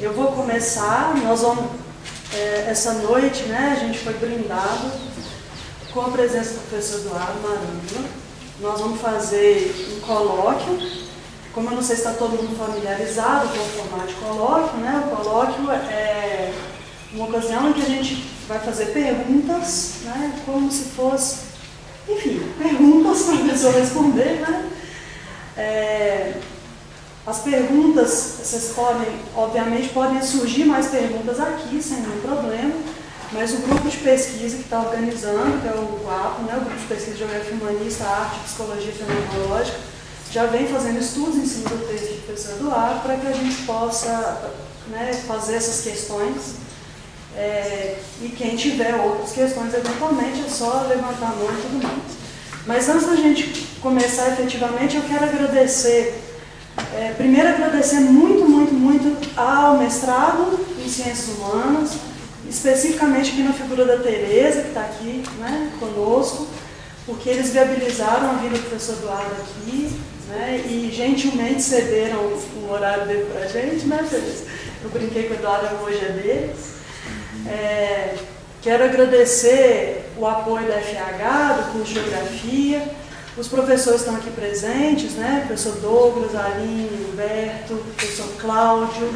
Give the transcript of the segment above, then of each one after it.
Eu vou começar, nós vamos, essa noite, né, a gente foi brindado com a presença do professor Eduardo Maranhão. Nós vamos fazer um colóquio. Como eu não sei se está todo mundo familiarizado com o formato de colóquio, né? O colóquio é uma ocasião em que a gente vai fazer perguntas, né? Como se fosse, enfim, perguntas para a pessoa responder, né? As perguntas, vocês podem, obviamente, podem surgir mais perguntas aqui, sem nenhum problema, mas o grupo de pesquisa que está organizando, que é o GUAPO, né? O Grupo de Pesquisa de Geografia Humanista, Arte, Psicologia e Fenomenológica, já vem fazendo estudos em cima do texto do professor Eduardo para que a gente possa, né, fazer essas questões. E quem tiver outras questões, eventualmente, é só levantar a mão e tudo mais. Mas antes da gente começar efetivamente, eu quero agradecer, primeiro agradecer muito ao mestrado em Ciências Humanas, especificamente aqui na figura da Tereza, que está aqui, né, conosco, porque eles viabilizaram a vinda do professor Eduardo aqui, né, e gentilmente cederam o horário dele para a gente, né, Tereza? Eu brinquei com o Eduardo, hoje é deles. Quero agradecer o apoio da FH, do curso de Geografia, os professores estão aqui presentes, né? Professor Douglas, Aline, Humberto, professor Cláudio,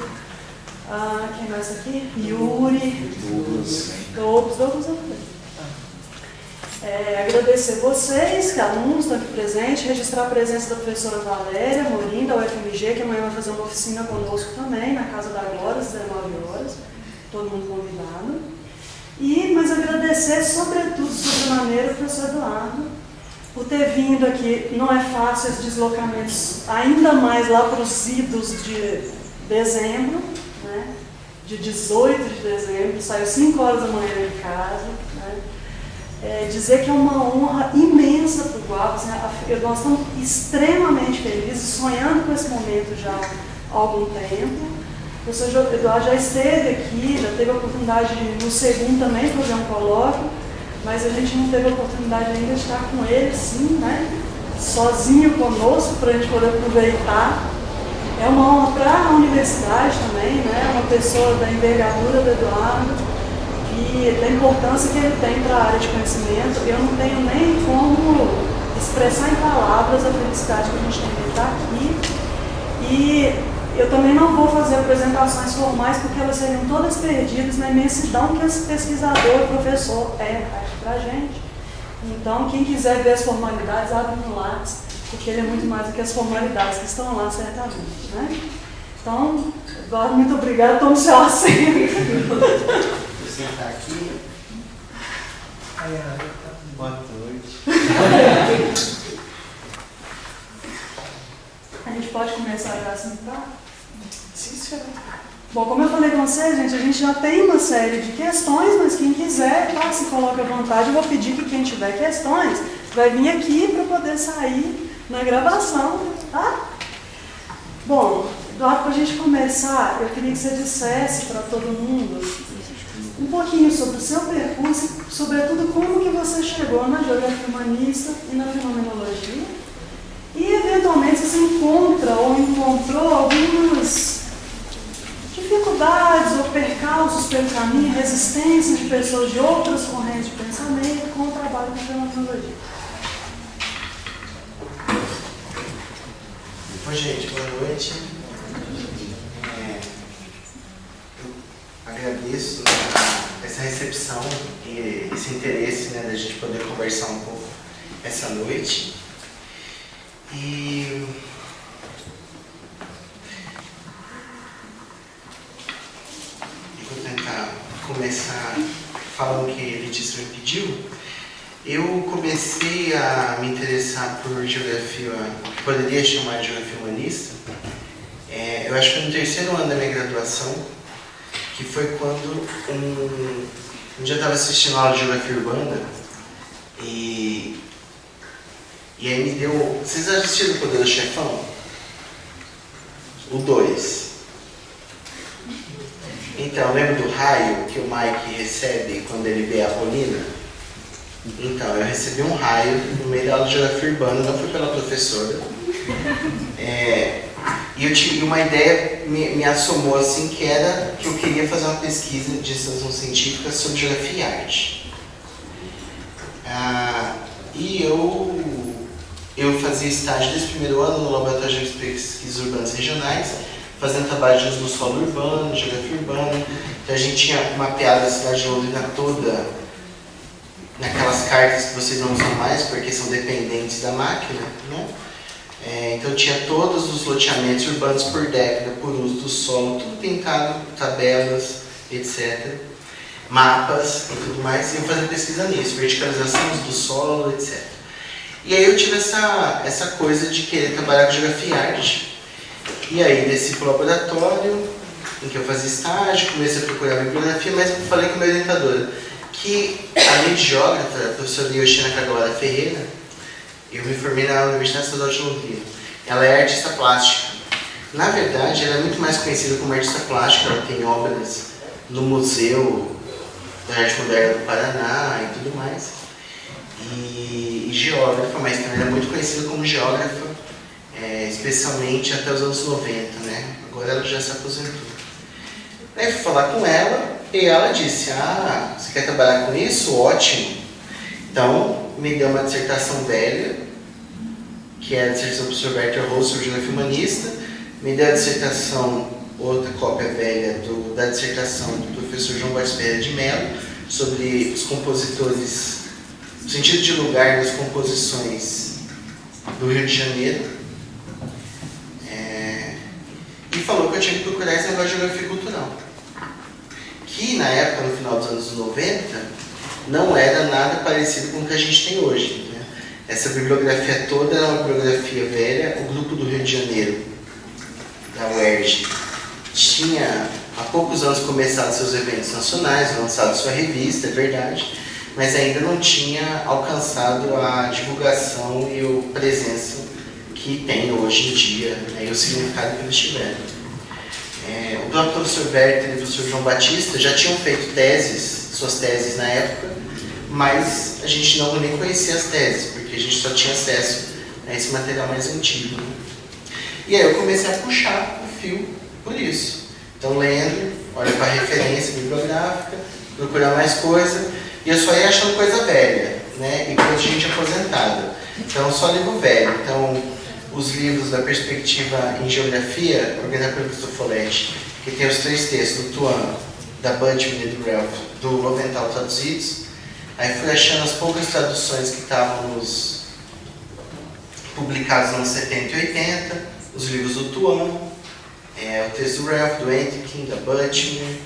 quem mais aqui? Yuri, Douglas. Agradecer vocês, que alunos estão aqui presentes, registrar a presença da professora Valéria Morim, da UFMG, que amanhã vai fazer uma oficina conosco também, na Casa da Glória, às 19 horas, todo mundo convidado. Mas agradecer, sobretudo, sobremaneira, o professor Eduardo, por ter vindo aqui. Não é fácil esses deslocamentos, ainda mais lá para os idos de dezembro, né? De 18 de dezembro, saiu 5 horas da manhã de casa, né? Dizer que é uma honra imensa para o GUAPO, assim, nós estamos extremamente felizes, sonhando com esse momento já há algum tempo. O professor Eduardo já esteve aqui, já teve a oportunidade de, no segundo também, fazer um colóquio, mas a gente não teve a oportunidade ainda de estar com ele, sim, né? Sozinho conosco, para a gente poder aproveitar. É uma honra para a universidade também, né? Uma pessoa da envergadura do Eduardo e da importância que ele tem para a área de conhecimento. Eu não tenho nem como expressar em palavras a felicidade que a gente tem de estar aqui. E eu também não vou fazer apresentações formais porque elas seriam todas perdidas na imensidão que esse pesquisador e professor aqui para a gente. Então, quem quiser ver as formalidades, abre no Lattes, porque ele é muito mais do que as formalidades que estão lá, certamente, né? Então, Eduardo, muito obrigada. Tome seu assento. Vou sentar aqui. Boa noite. A gente pode começar já assim, tá? Sim, senhor. Bom, como eu falei com vocês, gente, a gente já tem uma série de questões, mas quem quiser, tá, se coloque à vontade. Eu vou pedir que quem tiver questões vai vir aqui para poder sair na gravação, tá? Bom, Eduardo, para a gente começar, eu queria que você dissesse para todo mundo um pouquinho sobre o seu percurso, sobretudo como que você chegou na geografia humanista e na fenomenologia. E, eventualmente, você encontra ou encontrou algumas dificuldades ou percalços pelo caminho, resistência de pessoas de outras correntes de pensamento com o trabalho com fenomenologia. Bom, gente, boa noite. Eu agradeço essa recepção e esse interesse, né, da gente poder conversar um pouco essa noite. E vou tentar começar falando o que Letícia me pediu. Eu comecei a me interessar por geografia, que poderia chamar de geografia humanista, eu acho que foi no terceiro ano da minha graduação, que foi quando um dia eu estava assistindo a aula de geografia urbana e aí me deu... Vocês assistiram o Poder do Chefão? O 2. Então, lembra do raio que o Mike recebe quando ele vê a Polina? Então, eu recebi um raio no meio da aula de geografia urbana, não foi pela professora. E eu tive uma ideia me assomou assim, que era que eu queria fazer uma pesquisa de extensão científica sobre geografia e arte. E eu fazia estágio desde o primeiro ano no Laboratório de Pesquisas Urbanas Regionais, fazendo trabalho de uso do solo urbano, geografia urbana. Então a gente tinha mapeado a cidade de Londrina toda naquelas cartas que vocês não usam mais porque são dependentes da máquina, né? Então tinha todos os loteamentos urbanos por década, por uso do solo, tudo pintado, tabelas, etc. Mapas e tudo mais, e eu fazia pesquisa nisso, verticalização do solo, etc. E aí eu tive essa coisa de querer trabalhar com geografia e arte. E aí desci para o laboratório, em que eu fazia estágio, comecei a procurar bibliografia, mas falei com a minha orientadora que, além de geógrafa, a professora Yoshina Kagawara Ferreira, eu me formei na Universidade Estadual de Londrina. Ela é artista plástica. Na verdade, ela é muito mais conhecida como artista plástica, ela tem obras no Museu da Arte Moderna do Paraná e tudo mais. E geógrafa, mas também ela é muito conhecida como geógrafa, especialmente até os anos 90, né? Agora ela já se aposentou. Aí fui falar com ela e ela disse: você quer trabalhar com isso? Ótimo! Então, me deu uma dissertação velha, que é a dissertação do professor Bertrand Rose sobre geografia humanista, me deu a dissertação, outra cópia velha da dissertação do professor João Batista Pereira de Mello, sobre os compositores, o sentido de lugar das composições do Rio de Janeiro, e falou que eu tinha que procurar esse negócio de geografia cultural, que na época, no final dos anos 90, não era nada parecido com o que a gente tem hoje, né? Essa bibliografia toda era uma bibliografia velha. O grupo do Rio de Janeiro, da UERJ, tinha há poucos anos começado seus eventos nacionais, lançado sua revista, é verdade, mas ainda não tinha alcançado a divulgação e a presença que tem hoje em dia, né, e o significado que eles tiveram. O próprio professor Bertrand e o professor João Batista já tinham feito suas teses na época, mas a gente não nem conhecia as teses, porque a gente só tinha acesso a esse material mais antigo, né? E aí eu comecei a puxar o fio por isso. Então, lendo, olha para a referência bibliográfica, procurar mais coisa, e eu só ia achando coisa velha, né? E coisa de gente aposentada. Então, só livro velho. Então, os livros da Perspectiva em Geografia, organizado pelo Christophe Folletti, que tem os 3 textos do Tuan, da Budgeman e do Ralph, do Loventhal traduzidos. Aí fui achando as poucas traduções que estavam publicados nos anos 70 e 80, os livros do Tuan, o texto do Ralph, do Entikin, da Budgeman,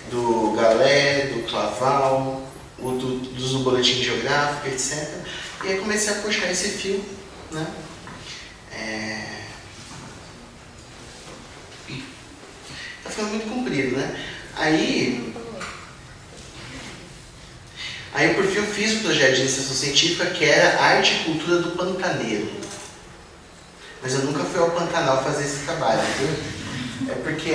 do Galé, do Claval, do Boletim Geográfico, etc. E aí comecei a puxar esse fio, né? Tá ficando muito comprido, né? Aí por fim eu fiz um projeto de iniciação científica que era Arte e Cultura do Pantaneiro. Mas eu nunca fui ao Pantanal fazer esse trabalho, viu? Porque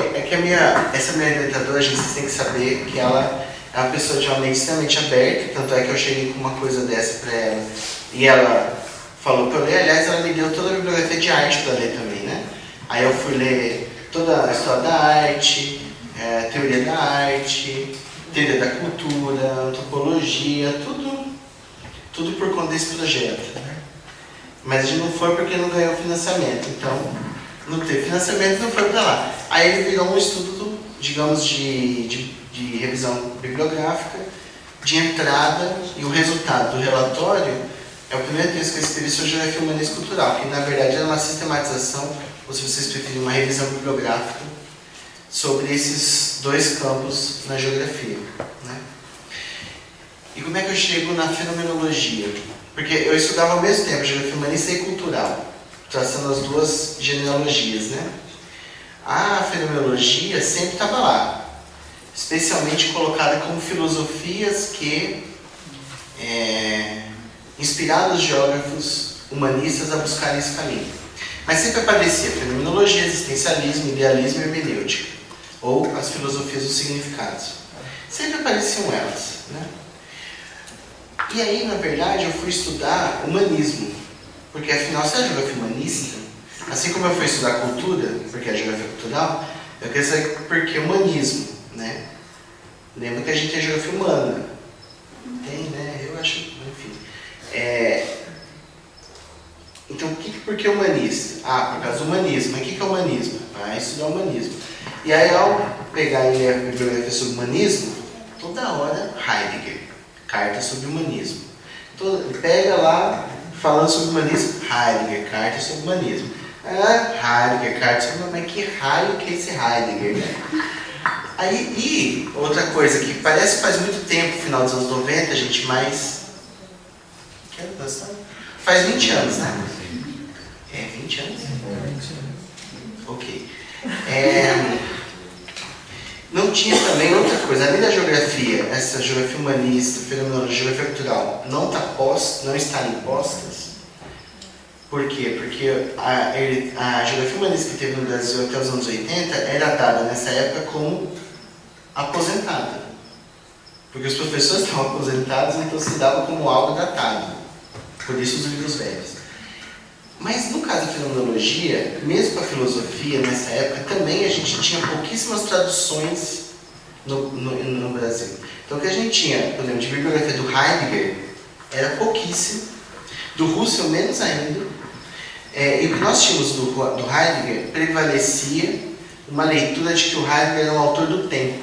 essa minha orientadora, vocês têm que saber que ela é uma pessoa de uma mente extremamente aberta, tanto é que eu cheguei com uma coisa dessa para ela. E ela falou para eu ler, aliás, ela me deu toda a bibliografia de arte para ler também, né? Aí eu fui ler toda a história da arte, teoria da arte, teoria da cultura, antropologia, tudo por conta desse projeto, né? Mas a gente não foi porque não ganhou financiamento, então não teve financiamento, não foi para lá. Aí ele virou um estudo, digamos, de revisão bibliográfica, de entrada, e o resultado do relatório é o primeiro texto que eu escrevi sobre geografia humanista e cultural, que na verdade era uma sistematização, ou se vocês preferirem, uma revisão bibliográfica sobre esses 2 campos na geografia, né? E como é que eu chego na fenomenologia? Porque eu estudava ao mesmo tempo geografia humanista e cultural, traçando as 2 genealogias, né? A fenomenologia sempre estava lá, especialmente colocada como filosofias que inspiraram os geógrafos humanistas a buscarem esse caminho. Mas sempre aparecia fenomenologia, existencialismo, idealismo e hermenêutica, ou as filosofias dos significados. Sempre apareciam elas, né? E aí, na verdade, eu fui estudar humanismo, porque afinal, se é a geografia humanista, assim como eu fui estudar cultura, porque é a geografia cultural, Eu queria saber por que humanismo, né? Lembra que a gente tem geografia humana. Tem, né? Eu acho, enfim. Então, por que humanista? Por causa do humanismo. Mas o que é humanismo? Vai estudar humanismo. E aí, ao pegar e ler a bibliografia sobre humanismo, toda hora Heidegger, carta sobre humanismo. Pega lá, falando sobre humanismo, Heidegger, carta sobre humanismo. Heidegger, carta sobre humanismo. Mas que raio que é esse Heidegger, né? Aí, e outra coisa que parece que faz muito tempo, final dos anos 90, gente, mas... Faz 20 anos, né? 20 anos? Ok. Não tinha também outra coisa, além da geografia, essa geografia humanista, fenomenologia, geografia cultural, não estarem postas. Por quê? Porque a geografia humanista que teve no Brasil até os anos 80 era dada nessa época como aposentada. Porque os professores estavam aposentados, então se dava como algo datado. Por isso os livros velhos. Mas no caso da fenomenologia, mesmo com a filosofia, nessa época, também a gente tinha pouquíssimas traduções no Brasil. Então o que a gente tinha, por exemplo, de bibliografia do Heidegger, era pouquíssimo. Do Russell, menos ainda. E o que nós tínhamos do Heidegger prevalecia uma leitura de que o Heidegger era um autor do tempo,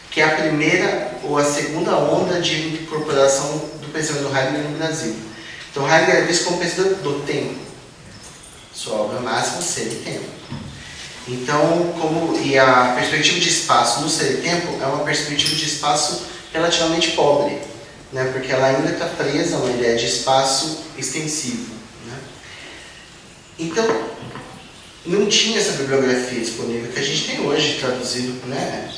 que é a primeira ou a segunda onda de incorporação do pensamento do Heidegger no Brasil. Então Heidegger é visto como pensador do tempo. Sua obra máxima, Ser e Tempo. Então, e a perspectiva de espaço no Ser e Tempo é uma perspectiva de espaço relativamente pobre, né? Porque ela ainda está presa a uma ideia de espaço extensivo. Né? Então, não tinha essa bibliografia disponível que a gente tem hoje, traduzido, né?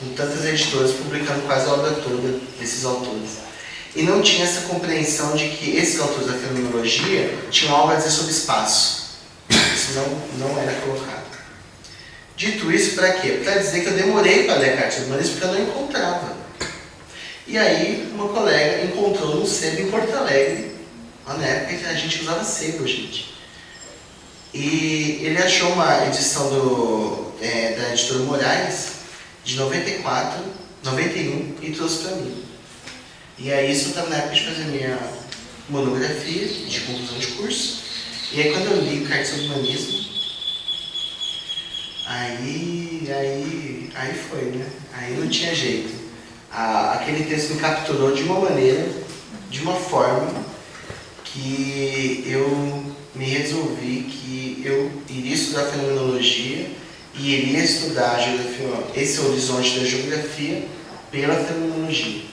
Com tantas editoras publicando quase a obra toda desses autores. E não tinha essa compreensão de que esses autores da fenomenologia tinham algo a dizer sobre espaço. Isso não era colocado. Dito isso, para quê? Para dizer que eu demorei para ler a carta sobre humanismo porque eu não encontrava. E aí, uma colega encontrou no sebo em Porto Alegre, na época que a gente usava sebo, gente. E ele achou uma edição da editora Moraes, de 94, 91, e trouxe para mim. E aí isso estava na época de fazer minha monografia de conclusão de curso. E aí quando eu li Carta sobre Humanismo, aí foi, né? Aí não tinha jeito. Aquele texto me capturou de uma maneira, de uma forma, que eu me resolvi que eu iria estudar fenomenologia e iria estudar a geografia, esse horizonte da geografia pela fenomenologia.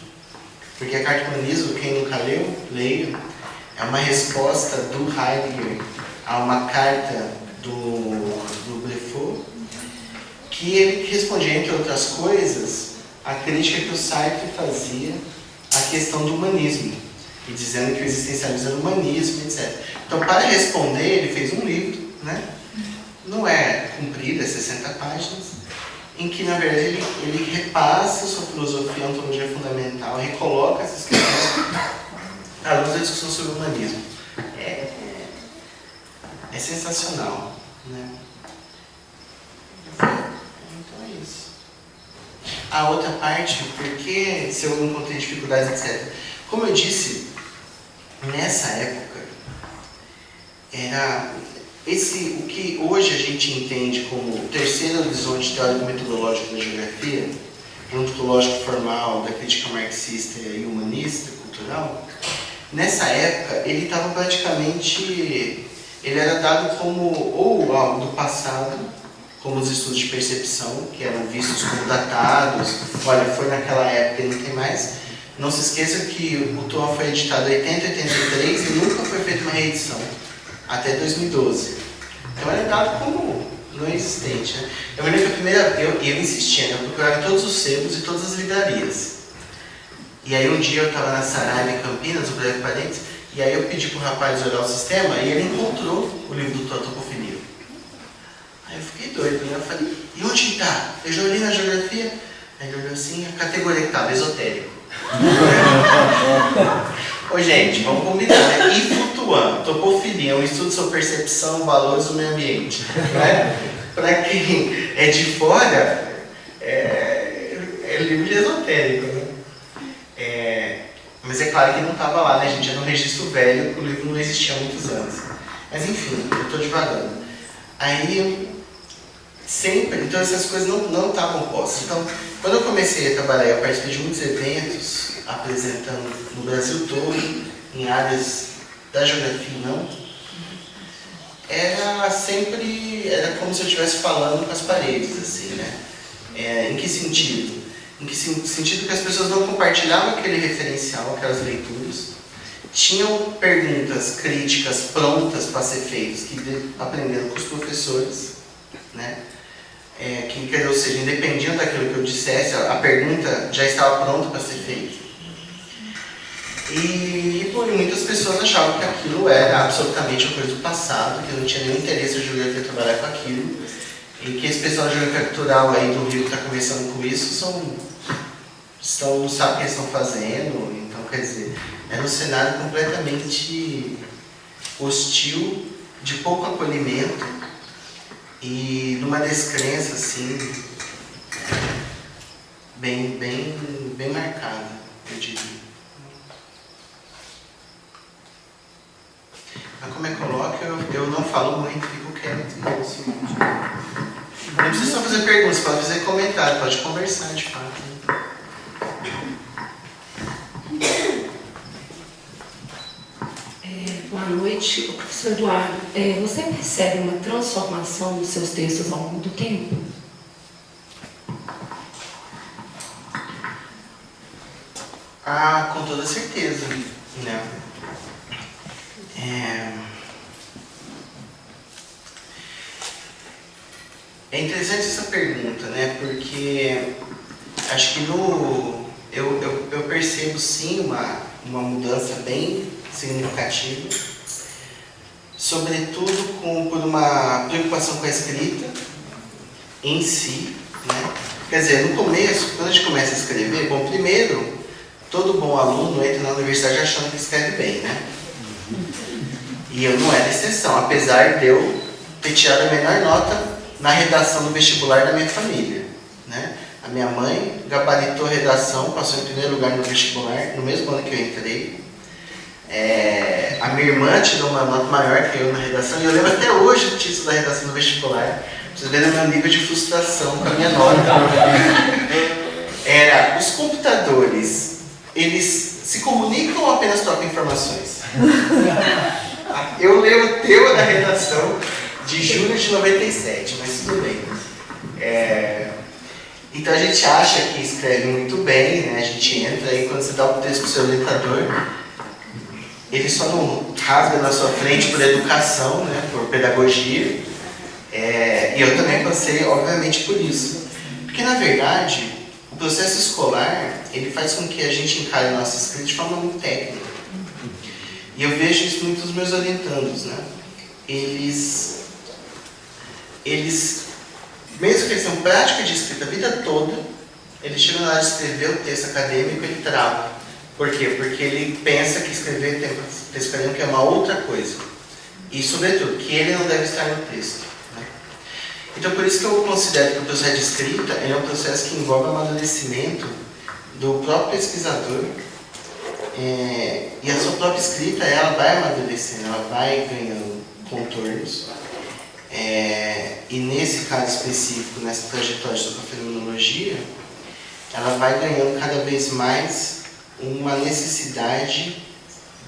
Porque a Carta do Humanismo, quem nunca leu, leia, é uma resposta do Heidegger a uma carta do Breffaut, que ele respondia, entre outras coisas, a crítica que o Sartre fazia à questão do humanismo, e dizendo que o existencialismo era humanismo, etc. Então, para responder, ele fez um livro, né? Não é comprido, é 60 páginas, em que, na verdade, ele repassa a sua filosofia, a ontologia fundamental, recoloca essas questões à luz da discussão sobre o humanismo. É sensacional, né? Então é isso. A outra parte, porque se eu não encontrei dificuldades, etc. Como eu disse, nessa época, era... o que hoje a gente entende como o terceiro horizonte teórico-metodológico da geografia, ontológico formal, da crítica marxista e humanista, cultural, nessa época ele estava praticamente, ele era dado como ou algo do passado, como os estudos de percepção, que eram vistos como datados, olha, foi naquela época e não tem mais. Não se esqueça que o TOA foi editado em 83 e nunca foi feita uma reedição. Até 2012. Então era dado como não existente. Né? Eu me lembro que a primeira eu insistia, né? Eu procurava em todos os sebos e todas as livrarias. E aí um dia eu estava na Saraiva em Campinas, no breve parênteses, e aí eu pedi para o rapaz olhar o sistema e ele encontrou o livro do Totopofinil. Aí eu fiquei doido, né? Eu falei, e onde está? Eu já olhei na geografia. Aí ele olhou assim, a categoria que estava, esotérico. Ô gente, vamos combinar, né? E flutuante. TOPUAM, topofilia, um estudo sobre percepção, valores do meio ambiente. Né? Para quem é de fora, é livro de esotérico. Né? Mas é claro que não estava lá, né, gente? Era um registro velho, que o livro não existia há muitos anos. Mas enfim, eu estou divagando. Aí, sempre, então essas coisas não estavam postas. Então, quando eu comecei a trabalhar, eu participei de muitos eventos, apresentando no Brasil todo, em áreas da geografia não, era como se eu estivesse falando com as paredes, assim, né? Em que sentido? Em que sentido que as pessoas não compartilhavam aquele referencial, aquelas leituras, tinham perguntas críticas prontas para ser feitas, que aprenderam com os professores, né? Ou seja, independiam daquilo que eu dissesse, a pergunta já estava pronta para ser feita. E muitas pessoas achavam que aquilo era absolutamente uma coisa do passado, que não tinha nenhum interesse a geografia trabalhar com aquilo, e que esse pessoal da geografia cultural aí do Rio que está começando com isso não sabe o que eles estão fazendo. Então, quer dizer, era um cenário completamente hostil, de pouco acolhimento e numa descrença assim bem marcada, eu diria. Mas como é que coloca, eu não falo muito, fico quieto. Não precisa só fazer perguntas, pode fazer comentário, pode conversar de fato. Boa noite, professor Eduardo. Você percebe uma transformação nos seus textos ao longo do tempo? Com toda certeza, né? É interessante essa pergunta, né? Porque acho que eu percebo sim uma mudança bem significativa, sobretudo por uma preocupação com a escrita em si, né? Quer dizer, no começo, quando a gente começa a escrever, bom, primeiro, todo bom aluno entra na universidade achando que escreve bem, né? E eu não era exceção, apesar de eu ter tirado a menor nota na redação do vestibular da minha família, né? A minha mãe gabaritou a redação, passou em primeiro lugar no vestibular, no mesmo ano que eu entrei. A minha irmã tirou uma nota maior que eu na redação, e eu lembro até hoje o título da redação do vestibular. Pra vocês verem o meu nível de frustração com a minha nota. Os computadores, eles se comunicam ou apenas trocam informações? Eu leio o tema da redação de julho de 97, mas tudo bem. Então a gente acha que escreve muito bem, né? A gente entra e quando você dá o texto para o seu orientador, ele só não rasga na sua frente por educação, né? Por pedagogia. E eu também passei, obviamente, por isso. Porque, na verdade, o processo escolar, ele faz com que a gente encare a nossa escrita de forma muito técnica. E eu vejo isso muito nos meus orientandos, né? Eles, mesmo que eles tenham prática de escrita a vida toda, eles chegam na hora de escrever o texto acadêmico e ele trava. Por quê? Porque ele pensa que escrever texto acadêmico é uma outra coisa. E, sobretudo, que ele não deve estar no texto. Né? Então, por isso que eu considero que o processo de escrita é um processo que envolve o amadurecimento do próprio pesquisador. E a sua própria escrita, ela vai amadurecendo, ela vai ganhando contornos. E nesse caso específico, nessa trajetória sobre a fenomenologia, ela vai ganhando cada vez mais uma necessidade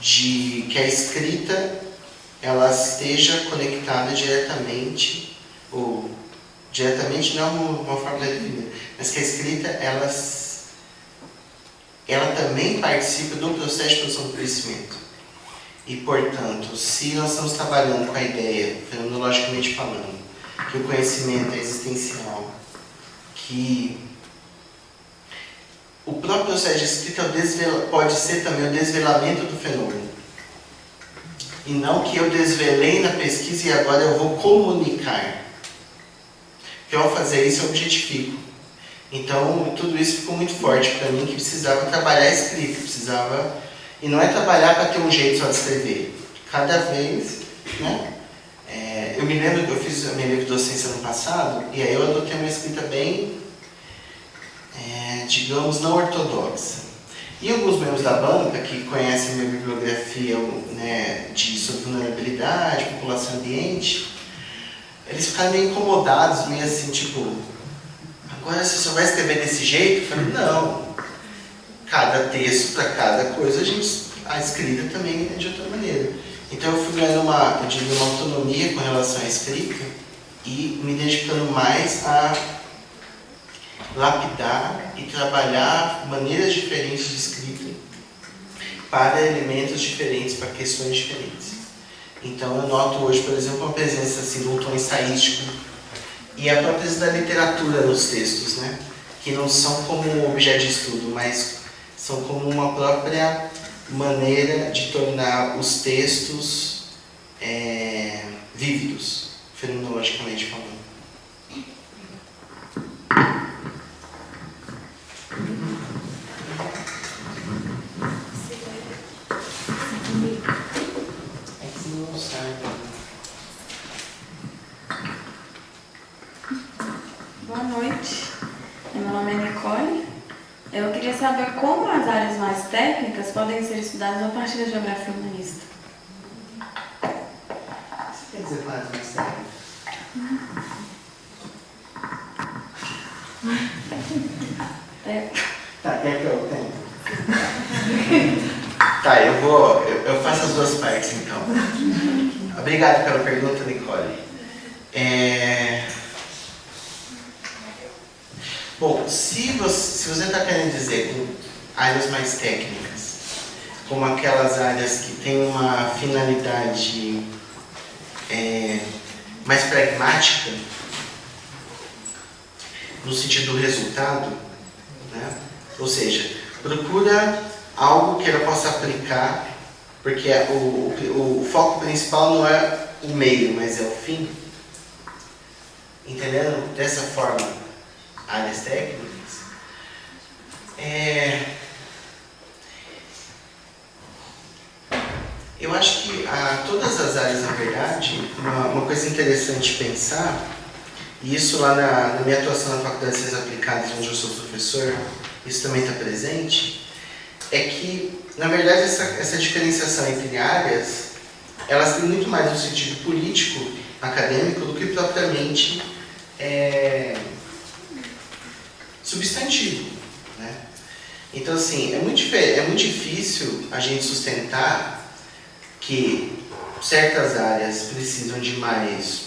de que a escrita ela esteja conectada diretamente, ou diretamente não uma forma definida, mas que a escrita ela também participa do processo de produção do conhecimento. E, portanto, se nós estamos trabalhando com a ideia, fenomenologicamente falando, que o conhecimento é existencial, que o próprio processo de escrita pode ser também o desvelamento do fenômeno. E não que eu desvelei na pesquisa e agora eu vou comunicar. Porque ao fazer isso eu objetifico. Então, tudo isso ficou muito forte para mim, que precisava trabalhar a escrita, e não é trabalhar para ter um jeito só de escrever. cada vez, né? Eu me lembro que eu fiz a minha livre docência ano passado, e aí eu adotei uma escrita bem, digamos, não ortodoxa. E alguns membros da banca, que conhecem minha bibliografia, né, sobre vulnerabilidade, população ambiente, eles ficaram meio incomodados, meio assim, tipo, agora você só vai escrever desse jeito? Eu falei, não. Cada texto, para cada coisa, a escrita também é de outra maneira. Então eu fui ganhando uma autonomia com relação à escrita e me dedicando mais a lapidar e trabalhar maneiras diferentes de escrita para elementos diferentes, para questões diferentes. Então eu noto hoje, por exemplo, uma presença assim, de um tom ensaístico e a própria da literatura nos textos, né? Que não são como um objeto de estudo, mas são como uma própria maneira de tornar os textos vívidos, fenomenologicamente falando. Boa noite, meu nome é Nicole. Eu queria saber como as áreas mais técnicas podem ser estudadas a partir da geografia humanista. Você quer dizer mais técnicas? Tá, quer que eu tente? Tá, eu faço as duas partes então. Obrigado pela pergunta, Nicole. Bom, se você está querendo dizer com áreas mais técnicas, como aquelas áreas que têm uma finalidade mais pragmática, no sentido do resultado, né? Ou seja, procura algo que ela possa aplicar, porque o foco principal não é o meio, mas é o fim. Entendendo? Dessa forma, áreas técnicas, eu acho que todas as áreas, na verdade, uma coisa interessante pensar, e isso lá na minha atuação na Faculdade de Ciências Aplicadas, onde eu sou professor, isso também está presente, é que, na verdade, essa diferenciação entre áreas, elas têm muito mais no sentido político, acadêmico, do que propriamente substantivo, né? Então, assim, é muito difícil a gente sustentar que certas áreas precisam de mais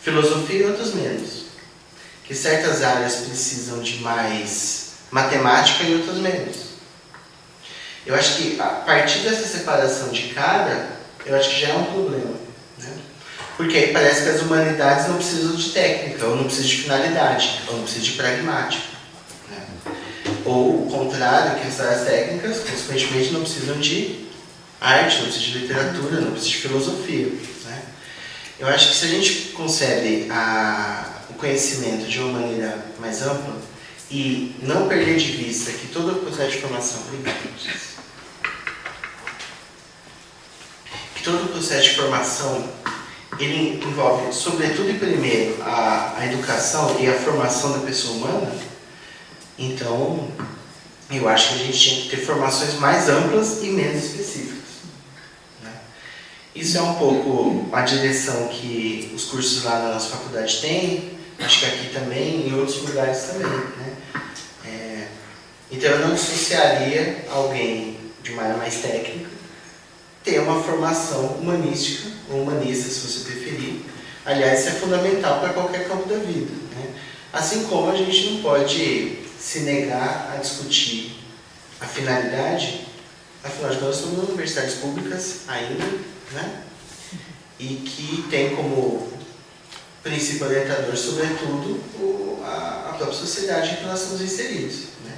filosofia e outras menos. Que certas áreas precisam de mais matemática e outras menos. Eu acho que, a partir dessa separação de cada, eu acho que já é um problema, né? Porque aí parece que as humanidades não precisam de técnica, ou não precisam de finalidade, ou não precisam de pragmática, né? Ou o contrário, que as áreas técnicas, consequentemente, não precisam de arte, não precisam de literatura, não precisam de filosofia, né? Eu acho que se a gente concebe o conhecimento de uma maneira mais ampla e não perder de vista que todo o processo de formação ele envolve, sobretudo e primeiro, a educação e a formação da pessoa humana. Então, eu acho que a gente tinha que ter formações mais amplas e menos específicas, né? Isso é um pouco a direção que os cursos lá na nossa faculdade têm, acho que aqui também e em outros lugares também, né? Então, eu não associaria alguém de uma área mais técnica ter uma formação humanística, ou humanista, se você preferir. Aliás, isso é fundamental para qualquer campo da vida, né? Assim como a gente não pode se negar a discutir a finalidade, afinal de contas, somos universidades públicas ainda, né? E que tem como princípio orientador, sobretudo, a própria sociedade em que nós estamos inseridos, né?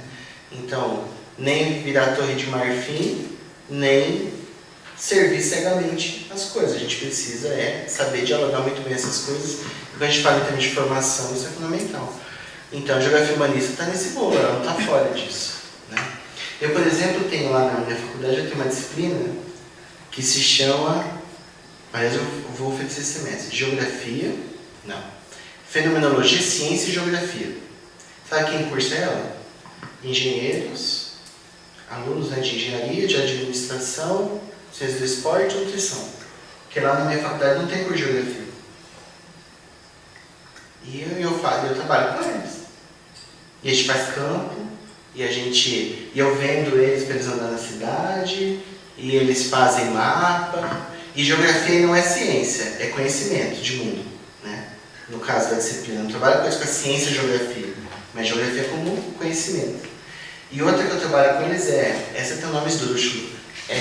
Então, nem virar torre de marfim, nem servir cegamente as coisas. A gente precisa saber dialogar muito bem essas coisas. Quando a gente fala em termos de formação, isso é fundamental. Então, a geografia humanista está nesse bolo, ela não está fora disso, né? Eu, por exemplo, tenho lá na minha faculdade, eu tenho uma disciplina que que se chama, aliás, eu vou oferecer esse semestre, Geografia, não, Fenomenologia, Ciência e Geografia. Sabe quem cursa ela? Engenheiros, alunos, né, de engenharia, de administração, ciência do esporte e nutrição. Porque lá na minha faculdade não tem curso de geografia. E eu trabalho com eles. E a gente faz campo, e eu vendo eles para eles andar na cidade, e eles fazem mapa. E geografia não é ciência, é conhecimento de mundo, né? No caso da disciplina, eu não trabalho com a ciência e geografia, mas geografia como conhecimento. E outra que eu trabalho com eles essa tem o nome esdrúxulo,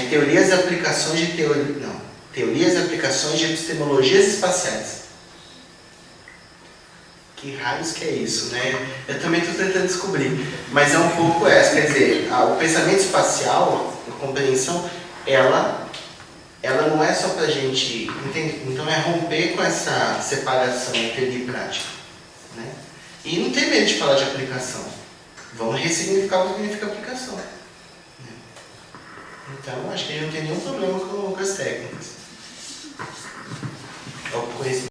teorias e aplicações teorias e aplicações de epistemologias espaciais. Que raios que é isso, né? Eu também estou tentando descobrir, mas é um pouco essa, quer dizer, o pensamento espacial, a compreensão, ela não é só para a gente entender, então é romper com essa separação entre teoria e prática, né? E não ter medo de falar de aplicação, vamos ressignificar o que significa aplicação, né? Então acho que a gente não tem nenhum problema com as técnicas.